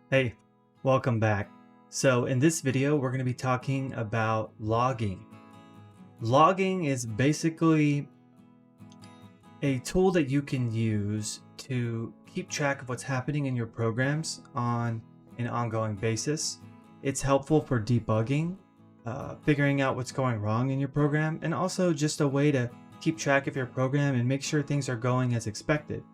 Hey, welcome back. So in this video, we're going to be talking about logging. Logging is basically a tool that you can use to keep track of what's happening in your programs on an ongoing basis. It's helpful for debugging, figuring out what's going wrong in your program, and also just a way to keep track of your program and make sure things are going as expected.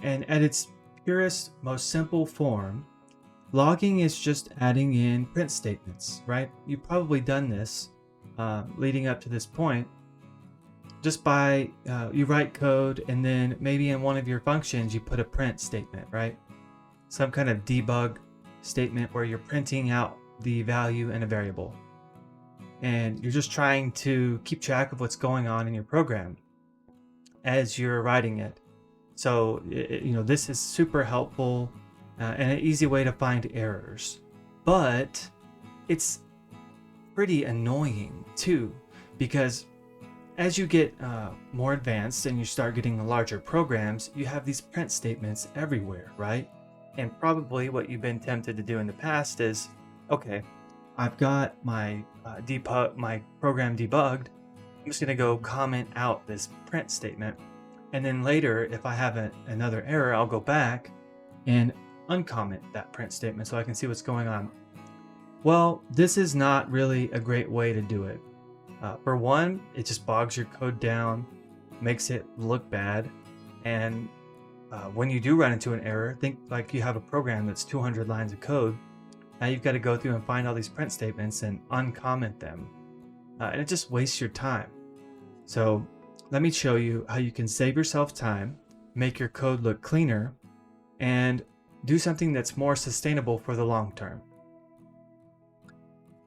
And at its purest, most simple form, logging is just adding in print statements, right? You've probably done this leading up to this point just by you write code and then maybe in one of your functions you put a print statement, right? Some kind of debug statement where you're printing out the value in a variable. And you're just trying to keep track of what's going on in your program as you're writing it. So, this is super helpful and an easy way to find errors. But it's pretty annoying too, because as you get more advanced and you start getting larger programs, you have these print statements everywhere, right? And probably what you've been tempted to do in the past is, okay, I've got my my program debugged. I'm just gonna go comment out this print statement. And then later, if I have another error, I'll go back and uncomment that print statement so I can see what's going on. Well, this is not really a great way to do it. For one, it just bogs your code down, makes it look bad. And when you do run into an error, think like you have a program that's 200 lines of code. Now you've got to go through and find all these print statements and uncomment them. And it just wastes your time. So let me show you how you can save yourself time, make your code look cleaner, and do something that's more sustainable for the long term.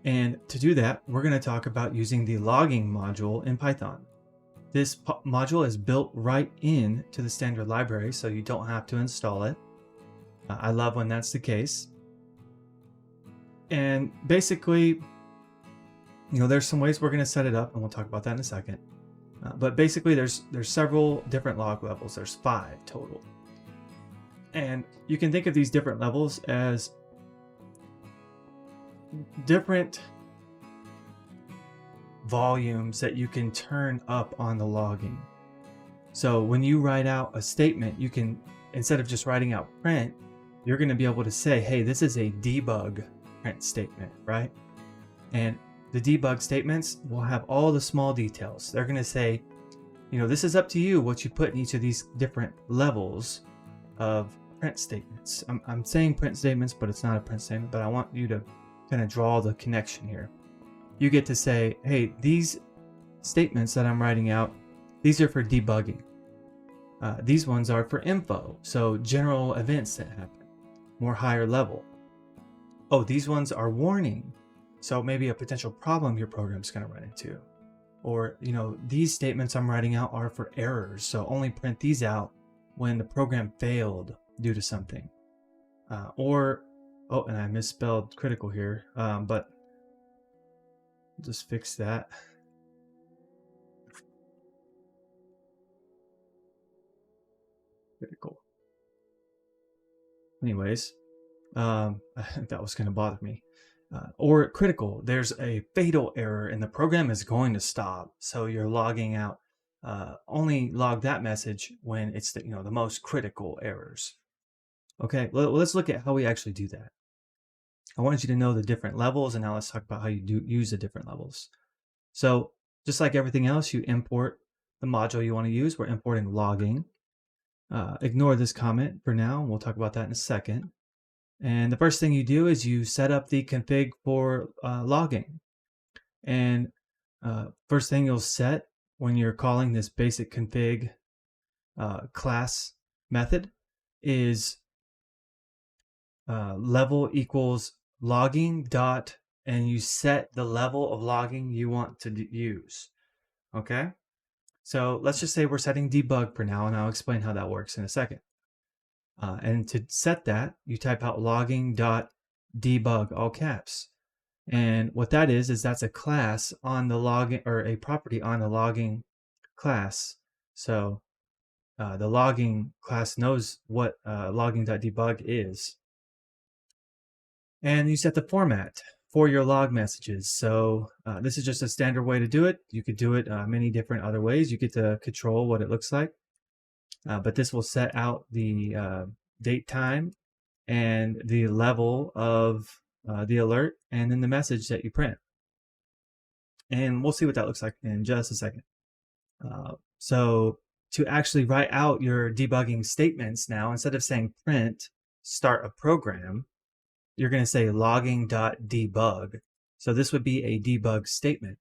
And to do that, we're going to talk about using the logging module in Python. This module is built right into the standard library, so you don't have to install it. I love when that's the case. And basically, there's some ways we're going to set it up, and we'll talk about that in a second. But basically, there's several different log levels. There's 5 total. And you can think of these different levels as different volumes that you can turn up on the logging. So when you write out a statement, you can, instead of just writing out print, you're going to be able to say, hey, this is a debug print statement, right? And the debug statements will have all the small details. They're going to say, this is up to you what you put in each of these different levels of print statements. I'm saying print statements, but it's not a print statement, but I want you to kind of draw the connection here. You get to say, hey, these statements that I'm writing out, these are for debugging. These ones are for info, so general events that happen, more higher level. Oh, these ones are warning. So maybe a potential problem your program's going to run into. Or, these statements I'm writing out are for errors. So only print these out when the program failed due to something. Oh, and I misspelled critical here, but just fix that. Critical. Anyways, I think that was going to bother me. Or critical, there's a fatal error and the program is going to stop. So you're logging out, only log that message when it's the most critical errors. Okay, let's look at how we actually do that. I wanted you to know the different levels, and now let's talk about how you do use the different levels. So just like everything else, you import the module you want to use. We're importing logging. Ignore this comment for now, and we'll talk about that in a second. And the first thing you do is you set up the config for logging. And first thing you'll set when you're calling this basic config class method is level equals logging dot, and you set the level of logging you want to use. Okay, so let's just say we're setting debug for now, and I'll explain how that works in a second. And to set that, you type out logging dot debug, all caps. And what that is that's a class on the logging, or a property on the logging class. So the logging class knows what logging.debug is. And you set the format for your log messages. So this is just a standard way to do it. You could do it many different other ways. You get to control what it looks like. But this will set out the date time and the level of the alert and then the message that you print. And we'll see what that looks like in just a second. So to actually write out your debugging statements now, instead of saying print start a program, you're going to say logging.debug. So this would be a debug statement.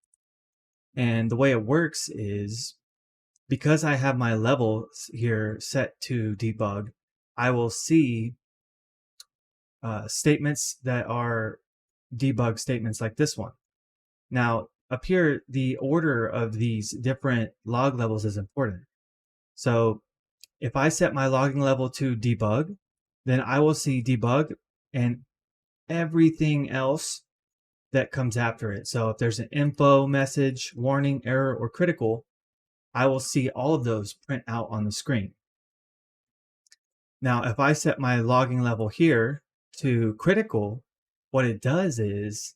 And the way it works is, because I have my level here set to debug, I will see statements that are debug statements like this one. Now, up here, the order of these different log levels is important. So if I set my logging level to debug, then I will see debug and everything else that comes after it. So if there's an info, message, warning, error, or critical, I will see all of those print out on the screen. Now, if I set my logging level here to critical, what it does is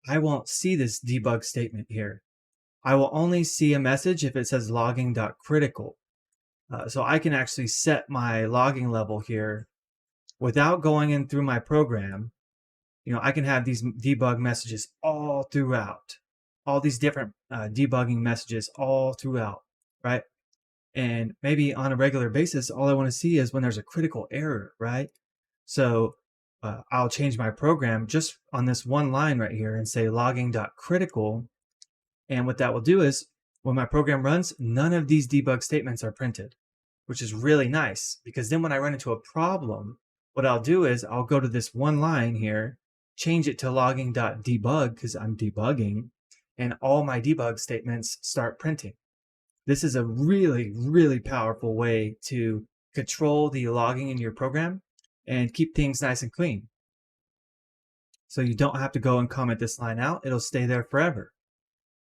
I won't see this debug statement here. I will only see a message if it says logging.critical. So I can actually set my logging level here without going in through my program. You know, I can have these debug messages all throughout, all these different debugging messages all throughout, right? And maybe on a regular basis, all I want to see is when there's a critical error, right? So I'll change my program just on this one line right here and say logging.critical. And what that will do is when my program runs, none of these debug statements are printed, which is really nice, because then when I run into a problem, what I'll do is I'll go to this one line here, change it to logging.debug because I'm debugging, and all my debug statements start printing. This is a really, really powerful way to control the logging in your program and keep things nice and clean. So you don't have to go and comment this line out. It'll stay there forever.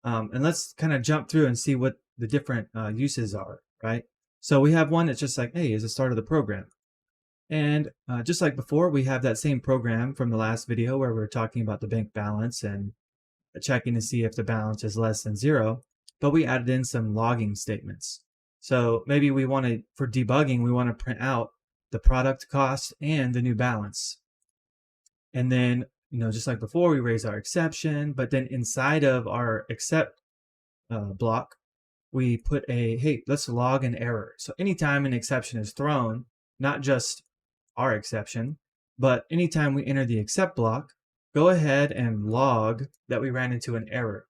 And let's kind of jump through and see what the different uses are, right? So we have one that's just like, hey, is the start of the program. And just like before, we have that same program from the last video where we were talking about the bank balance and checking to see if the balance is less than 0, but we added in some logging statements. So maybe we want to, for debugging, we want to print out the product cost and the new balance. And then, you know, just like before, we raise our exception, but then inside of our except block, we put a, hey, let's log an error. So anytime an exception is thrown, not just our exception, but anytime we enter the except block, go ahead and log that we ran into an error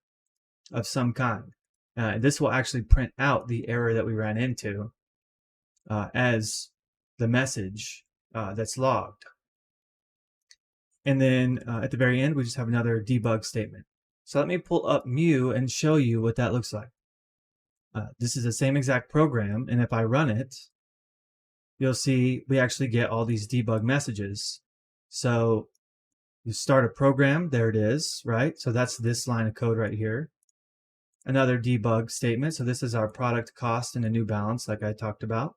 of some kind. This will actually print out the error that we ran into as the message that's logged. And then at the very end, we just have another debug statement. So let me pull up Mu and show you what that looks like. This is the same exact program, and if I run it, you'll see we actually get all these debug messages. So you start a program, there it is, right? So that's this line of code right here. Another debug statement. So this is our product cost and a new balance like I talked about.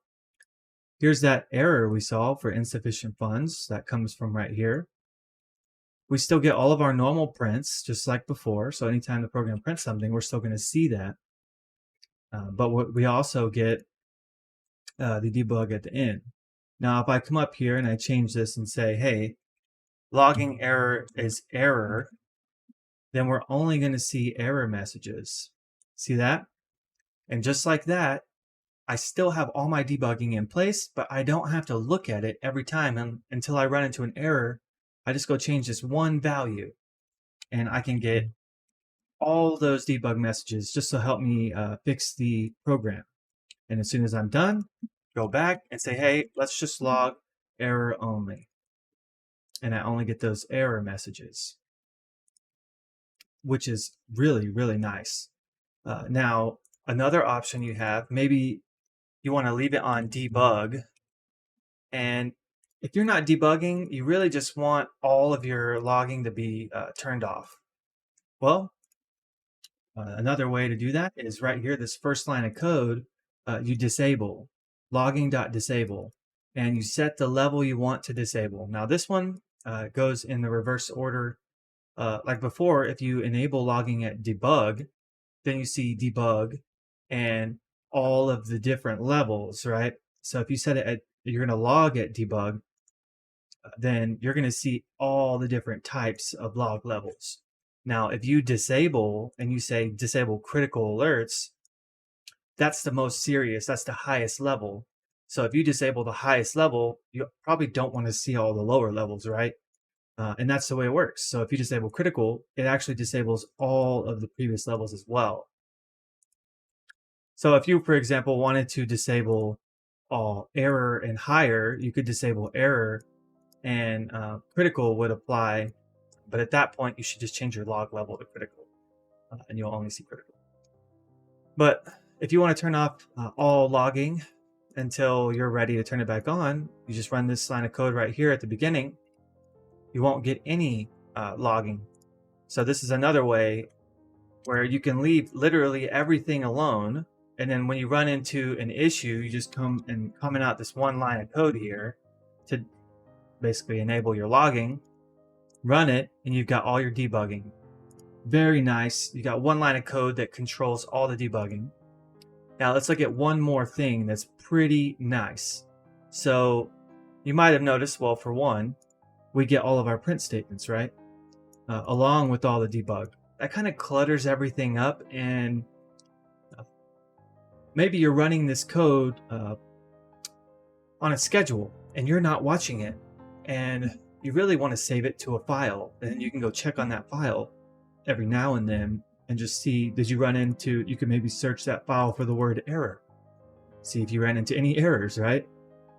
Here's that error we saw for insufficient funds. That comes from right here. We still get all of our normal prints just like before. So anytime the program prints something, we're still going to see that. But what we also get the debug at the end. Now, if I come up here and I change this and say, hey, logging error is error, then we're only going to see error messages. See that? And just like that, I still have all my debugging in place, but I don't have to look at it every time until I run into an error. I just go change this one value, and I can get all those debug messages just to help me fix the program. And as soon as I'm done, go back and say, hey, let's just log error only. And I only get those error messages, which is really, really nice. Now, another option you have, maybe you want to leave it on debug. And if you're not debugging, you really just want all of your logging to be turned off. Well, another way to do that is right here, this first line of code, you disable. logging.disable, and you set the level you want to disable. Now this one goes in the reverse order. Like before, if you enable logging at debug, then you see debug and all of the different levels, right? So if you set it at, you're going to log at debug, then you're going to see all the different types of log levels. Now, if you disable and you say disable critical alerts, that's the most serious, that's the highest level. So if you disable the highest level, you probably don't want to see all the lower levels, right? And that's the way it works. So if you disable critical, it actually disables all of the previous levels as well. So if you, for example, wanted to disable all error and higher, you could disable error and critical would apply. But at that point, you should just change your log level to critical and you'll only see critical. But if you want to turn off all logging until you're ready to turn it back on, you just run this line of code right here at the beginning. You won't get any logging. So this is another way where you can leave literally everything alone. And then when you run into an issue, you just come and comment out this one line of code here to basically enable your logging, run it, and you've got all your debugging. Very nice. You got one line of code that controls all the debugging. Now let's look at one more thing that's pretty nice. So you might have noticed, well, for one, we get all of our print statements, right? Along with all the debug. That kind of clutters everything up, and maybe you're running this code on a schedule and you're not watching it, and you really want to save it to a file, and you can go check on that file every now and then and just see, did you run into, you could maybe search that file for the word error, see if you ran into any errors, right?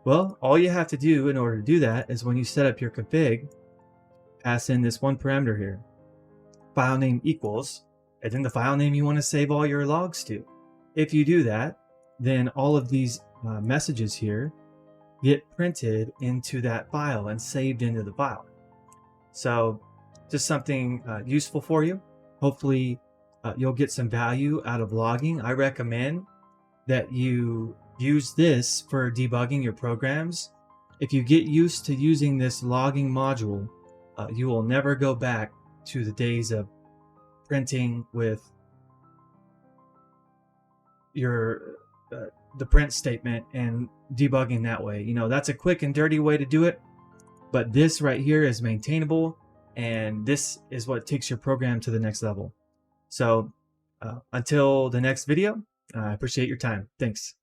Well, all you have to do in order to do that is when you set up your config, pass in this one parameter here, file name equals, and then the file name you want to save all your logs to. If you do that, then all of these messages here get printed into that file and saved into the file. So just something useful for you. Hopefully you'll get some value out of logging. I recommend that you use this for debugging your programs. If you get used to using this logging module, you will never go back to the days of printing with your the print statement and debugging that way. You know, that's a quick and dirty way to do it, but this right here is maintainable, and this is what takes your program to the next level. So until the next video, I appreciate your time. Thanks.